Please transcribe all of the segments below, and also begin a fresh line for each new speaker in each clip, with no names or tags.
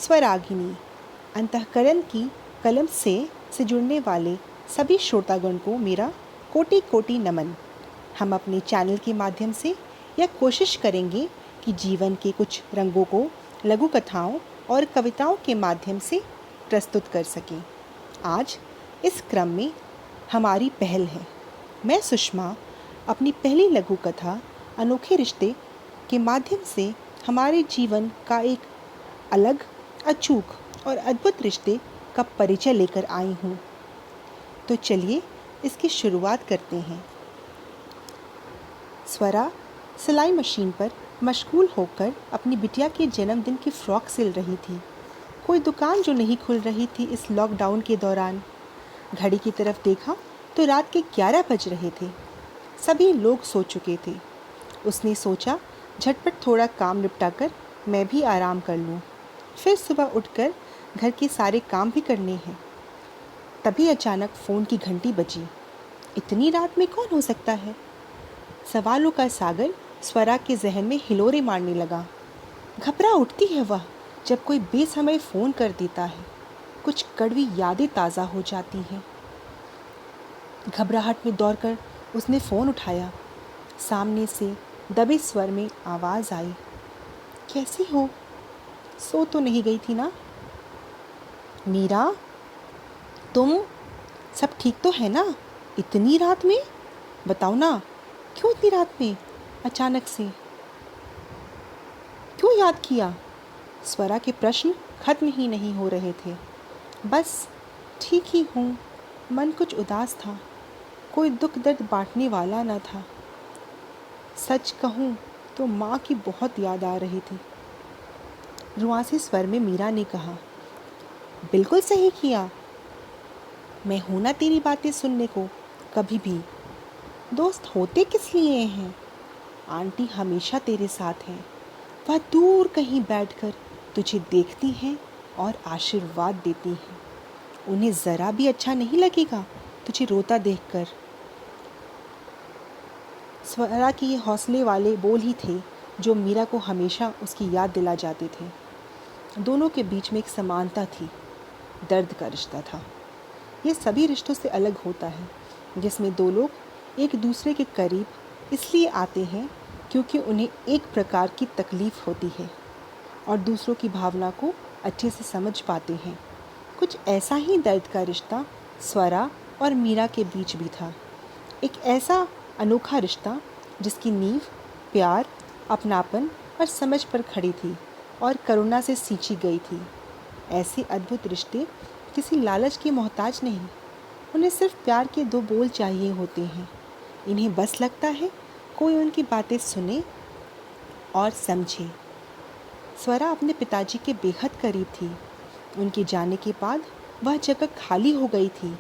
स्वरागिनी अंतःकरण की कलम से जुड़ने वाले सभी श्रोतागण को मेरा कोटि कोटि नमन। हम अपने चैनल के माध्यम से यह कोशिश करेंगे कि जीवन के कुछ रंगों को लघु कथाओं और कविताओं के माध्यम से प्रस्तुत कर सकें। आज इस क्रम में हमारी पहल है। मैं सुषमा अपनी पहली लघु कथा अनोखे रिश्ते के माध्यम से हमारे जीवन का एक अलग, अचूक और अद्भुत रिश्ते का परिचय लेकर आई हूँ। तो चलिए इसकी शुरुआत करते हैं। स्वरा सिलाई मशीन पर मशगूल होकर अपनी बिटिया के जन्मदिन की फ़्रॉक सिल रही थी। कोई दुकान जो नहीं खुल रही थी इस लॉकडाउन के दौरान। घड़ी की तरफ देखा तो रात के 11 बज रहे थे। सभी लोग सो चुके थे। उसने सोचा झटपट थोड़ा काम निपटाकर मैं भी आराम कर लूँ, फिर सुबह उठकर घर के सारे काम भी करने हैं। तभी अचानक फ़ोन की घंटी बजी। इतनी रात में कौन हो सकता है? सवालों का सागर स्वरा के जहन में हिलोरे मारने लगा। घबरा उठती है वह जब कोई बेसमय फ़ोन कर देता है। कुछ कड़वी यादें ताज़ा हो जाती हैं। घबराहट में दौड़कर उसने फ़ोन उठाया। सामने से दबे स्वर में आवाज़ आई, कैसी हो? सो तो नहीं गई थी ना? मीरा, तुम? सब ठीक तो है ना? इतनी रात में? बताओ ना, क्यों इतनी रात में अचानक से? क्यों याद किया? स्वरा के प्रश्न खत्म ही नहीं हो रहे थे। बस ठीक ही हूँ, मन कुछ उदास था। कोई दुख दर्द बांटने वाला न था। सच कहूँ तो माँ की बहुत याद आ रही थी। रुआंसे स्वर में मीरा ने कहा, बिल्कुल सही किया। मैं हूं ना तेरी बातें सुनने को कभी भी। दोस्त होते किस लिए हैं? आंटी हमेशा तेरे साथ हैं। वह दूर कहीं बैठकर तुझे देखती हैं और आशीर्वाद देती हैं। उन्हें ज़रा भी अच्छा नहीं लगेगा तुझे रोता देखकर। स्वरा के ये हौसले वाले बोल ही थे जो मीरा को हमेशा उसकी याद दिला जाते थे। दोनों के बीच में एक समानता थी, दर्द का रिश्ता था। ये सभी रिश्तों से अलग होता है जिसमें दो लोग एक दूसरे के करीब इसलिए आते हैं क्योंकि उन्हें एक प्रकार की तकलीफ़ होती है और दूसरों की भावना को अच्छे से समझ पाते हैं। कुछ ऐसा ही दर्द का रिश्ता स्वरा और मीरा के बीच भी था। एक ऐसा अनोखा रिश्ता जिसकी नींव प्यार, अपनापन और समझ पर खड़ी थी और करुणा से सींची गई थी। ऐसे अद्भुत रिश्ते किसी लालच के मोहताज नहीं। उन्हें सिर्फ प्यार के दो बोल चाहिए होते हैं। इन्हें बस लगता है कोई उनकी बातें सुने और समझे। स्वरा अपने पिताजी के बेहद करीब थी। उनके जाने के बाद वह जगह खाली हो गई थी।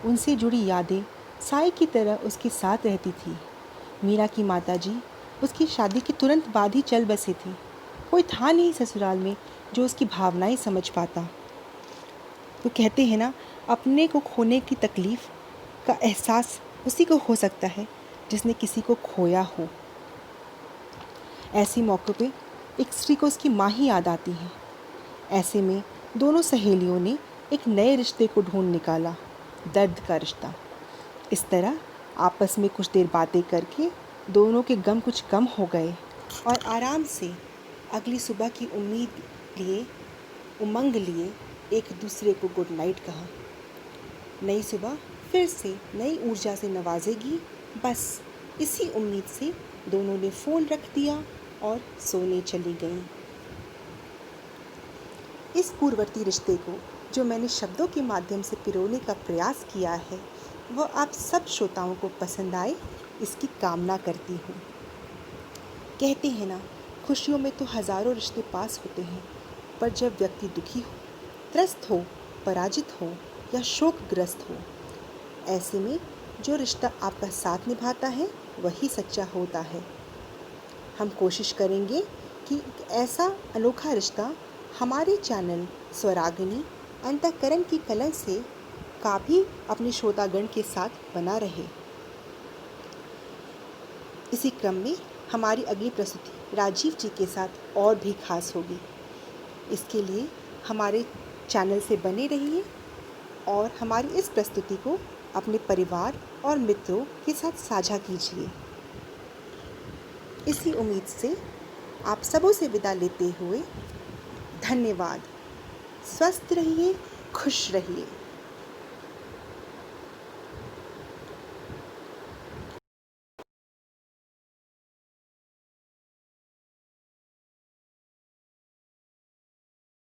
उनसे जुड़ी यादें साए की तरह उसके साथ रहती थी। मीरा की माताजी उसकी शादी के तुरंत बाद ही चल बसे थे। कोई था नहीं ससुराल में जो उसकी भावनाएं समझ पाता। तो कहते हैं ना, अपने को खोने की तकलीफ़ का एहसास उसी को हो सकता है जिसने किसी को खोया हो। ऐसे मौक़ों पे एक स्त्री को उसकी माँ ही याद आती है। ऐसे में दोनों सहेलियों ने एक नए रिश्ते को ढूंढ निकाला, दर्द का रिश्ता। इस तरह आपस में कुछ देर बातें करके दोनों के गम कुछ कम हो गए और आराम से अगली सुबह की उमंग लिए एक दूसरे को गुड नाइट कहा। नई सुबह फिर से नई ऊर्जा से नवाजेगी, बस इसी उम्मीद से दोनों ने फ़ोन रख दिया और सोने चली गईं। इस पूर्ववर्ती रिश्ते को जो मैंने शब्दों के माध्यम से पिरोने का प्रयास किया है वह आप सब श्रोताओं को पसंद आए, इसकी कामना करती हूँ। कहते हैं ना, खुशियों में तो हज़ारों रिश्ते पास होते हैं, पर जब व्यक्ति दुखी हो, त्रस्त हो, पराजित हो या शोकग्रस्त हो, ऐसे में जो रिश्ता आपका साथ निभाता है वही सच्चा होता है। हम कोशिश करेंगे कि ऐसा अनोखा रिश्ता हमारे चैनल स्वरागिनी अंतःकरण की कलम से का भी अपने श्रोतागण के साथ बना रहे। इसी क्रम में हमारी अगली प्रस्तुति राजीव जी के साथ और भी खास होगी। इसके लिए हमारे चैनल से बने रहिए और हमारी इस प्रस्तुति को अपने परिवार और मित्रों के साथ साझा कीजिए। इसी उम्मीद से आप सबों से विदा लेते हुए धन्यवाद। स्वस्थ रहिए, खुश रहिए।